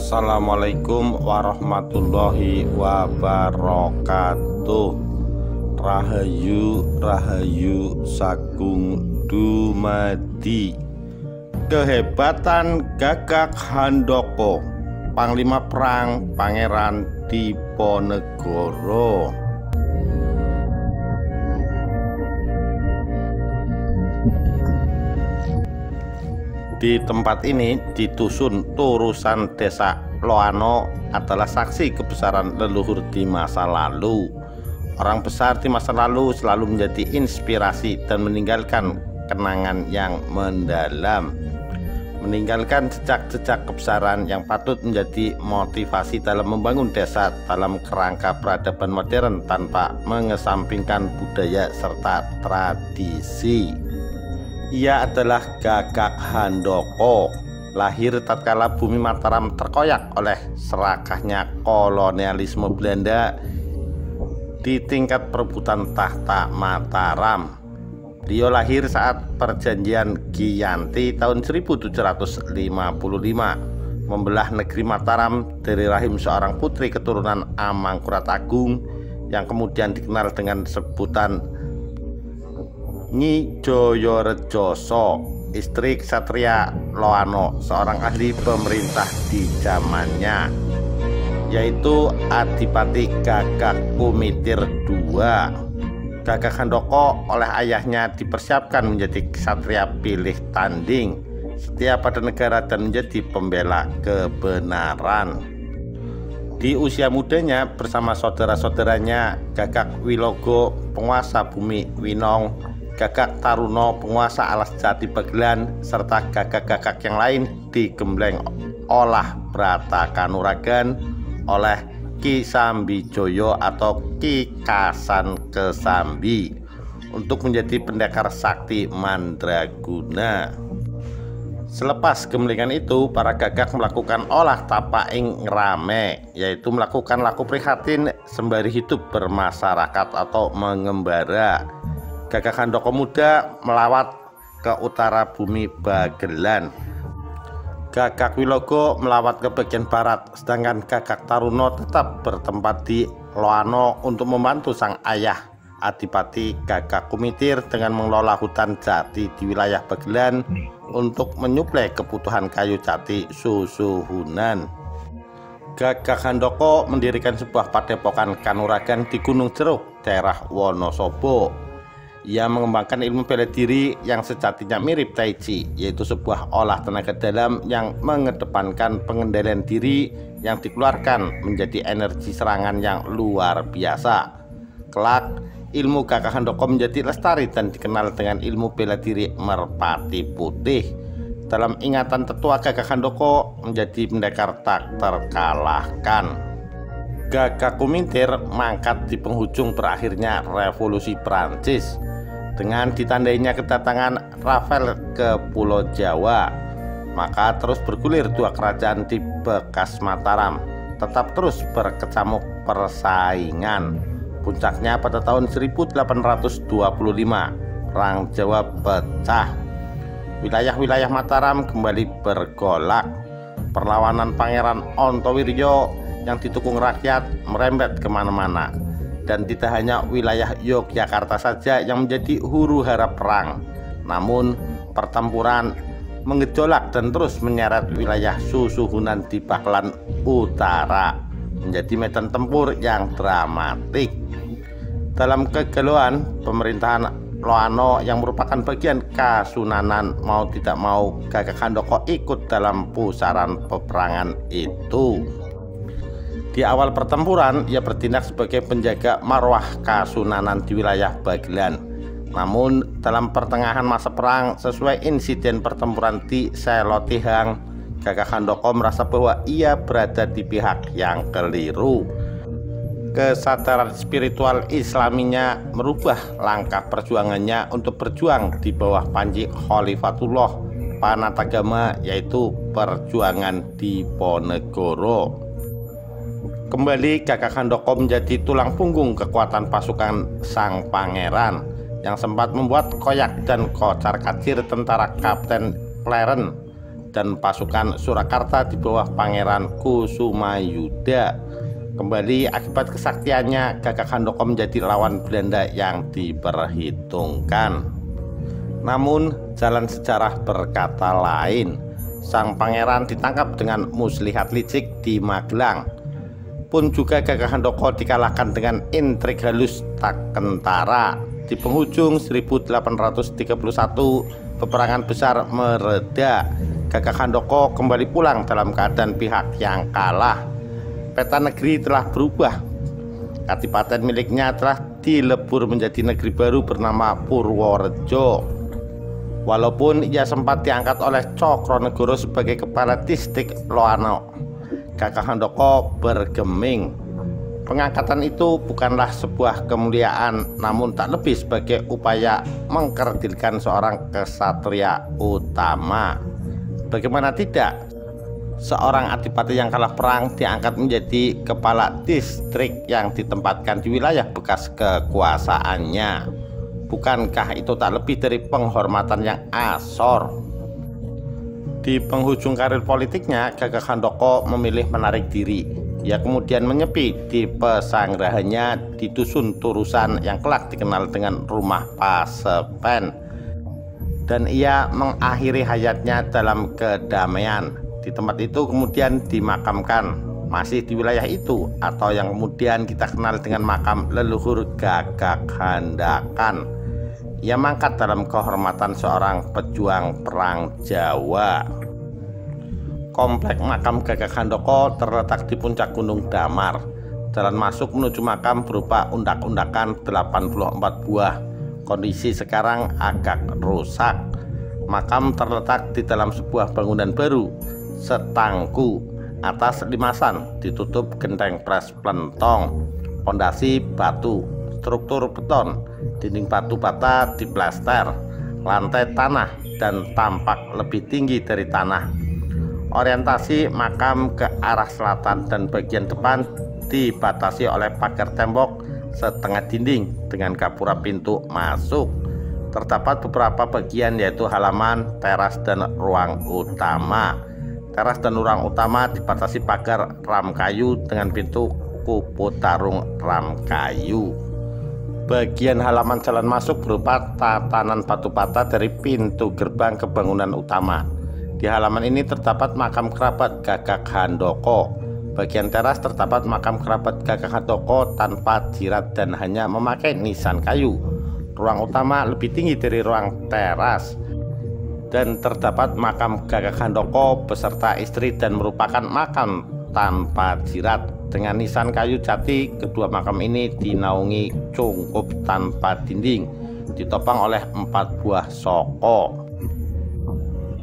Assalamualaikum warahmatullahi wabarakatuh. Rahayu Rahayu Sagung Dumadi. Kehebatan Gagak Handoko, Panglima Perang Pangeran Diponegoro. Di tempat ini, di dusun Turusan Desa Loano, adalah saksi kebesaran leluhur di masa lalu. Orang besar di masa lalu selalu menjadi inspirasi dan meninggalkan kenangan yang mendalam, meninggalkan jejak-jejak kebesaran yang patut menjadi motivasi dalam membangun desa dalam kerangka peradaban modern tanpa mengesampingkan budaya serta tradisi. Ia adalah Gagak Handoko, lahir tatkala bumi Mataram terkoyak oleh serakahnya kolonialisme Belanda di tingkat perebutan tahta Mataram. Beliau lahir saat perjanjian Giyanti tahun 1755, membelah negeri Mataram dari rahim seorang putri keturunan Amangkurat Agung yang kemudian dikenal dengan sebutan Nyi Joyorejoso, istri Ksatria Loano, seorang ahli pemerintah di zamannya, yaitu Adipati Gagak Kumitir II. Gagak Handoko oleh ayahnya dipersiapkan menjadi ksatria pilih tanding, setia pada negara dan menjadi pembela kebenaran. Di usia mudanya bersama saudara-saudaranya Gagak Wilogo, penguasa bumi Winong, Gagak Taruno, penguasa alas Jati Bagelan, serta gagak-gagak yang lain digembleng olah Brata Kanuragan oleh Ki Sambijoyo atau Ki Kasan Kesambi untuk menjadi pendekar sakti Mandraguna. Selepas gemblengan itu, para gagak melakukan olah tapaing ngrame, yaitu melakukan laku prihatin sembari hidup bermasyarakat atau mengembara. Gagak Handoko muda melawat ke utara bumi Bagelan. Gagak Wilogo melawat ke bagian barat, sedangkan Gagak Taruno tetap bertempat di Loano untuk membantu sang ayah Adipati Gagak Kumitir dengan mengelola hutan jati di wilayah Bagelan untuk menyuplai kebutuhan kayu jati Susuhunan. Gagak Handoko mendirikan sebuah padepokan Kanuragan di Gunung Jeruk, daerah Wonosobo. Ia mengembangkan ilmu bela diri yang sejatinya mirip Tai Chi, yaitu sebuah olah tenaga dalam yang mengedepankan pengendalian diri yang dikeluarkan menjadi energi serangan yang luar biasa. Kelak, ilmu Gagak Handoko menjadi lestari dan dikenal dengan ilmu bela diri Merpati Putih. Dalam ingatan tetua, Gagak Handoko menjadi pendekar tak terkalahkan. Gagak Kumitir mangkat di penghujung berakhirnya Revolusi Prancis dengan ditandainya kedatangan Rafael ke Pulau Jawa. Maka terus bergulir dua kerajaan di bekas Mataram, tetap terus berkecamuk persaingan. Puncaknya pada tahun 1825, Perang Jawa pecah. Wilayah-wilayah Mataram kembali bergolak. Perlawanan Pangeran Ontowiryo yang didukung rakyat merembet kemana-mana, dan tidak hanya wilayah Yogyakarta saja yang menjadi huru hara perang, namun pertempuran mengejolak dan terus menyeret wilayah Susuhunan di Bagelan Utara menjadi medan tempur yang dramatik. Dalam kegalauan, pemerintahan Loano yang merupakan bagian Kasunanan mau tidak mau Gagak Handoko ikut dalam pusaran peperangan itu. Di awal pertempuran, ia bertindak sebagai penjaga marwah Kasunanan di wilayah Bagelan. Namun, dalam pertengahan masa perang, sesuai insiden pertempuran di Selotihang, Gagak Handoko merasa bahwa ia berada di pihak yang keliru. Kesadaran spiritual Islaminya merubah langkah perjuangannya untuk berjuang di bawah panji Khalifatullah Panatagama, yaitu perjuangan Diponegoro. Kembali, Gagak Handoko menjadi tulang punggung kekuatan pasukan sang pangeran yang sempat membuat koyak dan kocar kacir tentara Kapten Pleren dan pasukan Surakarta di bawah Pangeran Kusumayuda. Kembali akibat kesaktiannya, Gagak Handoko menjadi lawan Belanda yang diperhitungkan. Namun jalan sejarah berkata lain. Sang pangeran ditangkap dengan muslihat licik di Magelang. Pun juga Gagak Handoko dikalahkan dengan intrik halus tak kentara. Di penghujung 1831 peperangan besar mereda. Gagak Handoko kembali pulang dalam keadaan pihak yang kalah. Peta negeri telah berubah. Kadipaten miliknya telah dilebur menjadi negeri baru bernama Purworejo. Walaupun ia sempat diangkat oleh Cokronegoro sebagai kepala distrik Loano, Gagak Handoko bergeming. Pengangkatan itu bukanlah sebuah kemuliaan, namun tak lebih sebagai upaya mengkerdilkan seorang kesatria utama. Bagaimana tidak, seorang adipati yang kalah perang diangkat menjadi kepala distrik yang ditempatkan di wilayah bekas kekuasaannya. Bukankah itu tak lebih dari penghormatan yang asor? Di penghujung karir politiknya, Gagak Handoko memilih menarik diri. Ia kemudian menyepi di pesanggrahannya di Dusun Turusan yang kelak dikenal dengan Rumah Pasepen. Dan ia mengakhiri hayatnya dalam kedamaian. Di tempat itu kemudian dimakamkan, masih di wilayah itu, atau yang kemudian kita kenal dengan makam leluhur Gagak Handakan. Ia mangkat dalam kehormatan seorang pejuang perang Jawa. Komplek makam Gagak Handoko terletak di puncak Gunung Damar. Jalan masuk menuju makam berupa undak-undakan 84 buah. Kondisi sekarang agak rusak. Makam terletak di dalam sebuah bangunan baru, setangku, atas limasan, ditutup genteng pres plentong, pondasi batu, struktur beton, dinding batu bata diplester, lantai tanah dan tampak lebih tinggi dari tanah. Orientasi makam ke arah selatan dan bagian depan dibatasi oleh pagar tembok setengah dinding dengan gapura pintu masuk. Terdapat beberapa bagian yaitu halaman, teras, dan ruang utama. Teras dan ruang utama dibatasi pagar ram kayu dengan pintu kupu tarung ram kayu. Bagian halaman jalan masuk berupa tatanan batu bata dari pintu gerbang ke bangunan utama. Di halaman ini terdapat makam kerabat Gagak Handoko. Bagian teras terdapat makam kerabat Gagak Handoko tanpa jirat dan hanya memakai nisan kayu. Ruang utama lebih tinggi dari ruang teras. Dan terdapat makam Gagak Handoko beserta istri dan merupakan makam tanpa jirat. Dengan nisan kayu jati, kedua makam ini dinaungi cungkup tanpa dinding, ditopang oleh 4 buah soko.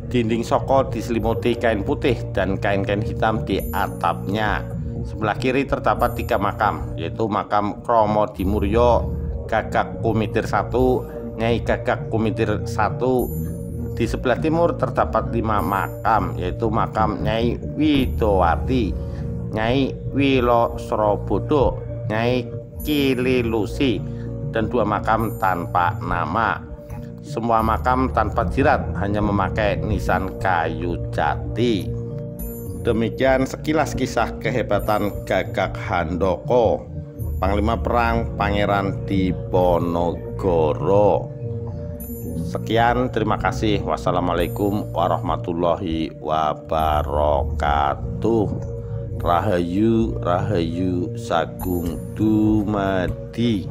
Dinding soko diselimuti kain putih dan kain-kain hitam di atapnya. Sebelah kiri terdapat 3 makam, yaitu makam Kromo Dimuryo Gagak Kumitir 1, Nyai Gagak Kumitir 1. Di sebelah timur terdapat 5 makam, yaitu makam Nyai Widowati, Nyai Wilosrobodo, Nyai Kililusi, dan 2 makam tanpa nama. Semua makam tanpa jirat, hanya memakai nisan kayu jati. Demikian sekilas kisah kehebatan Gagak Handoko, Panglima Perang Pangeran Diponegoro. Sekian, terima kasih. Wassalamualaikum warahmatullahi wabarakatuh. Rahayu Rahayu Sagung Dumadi.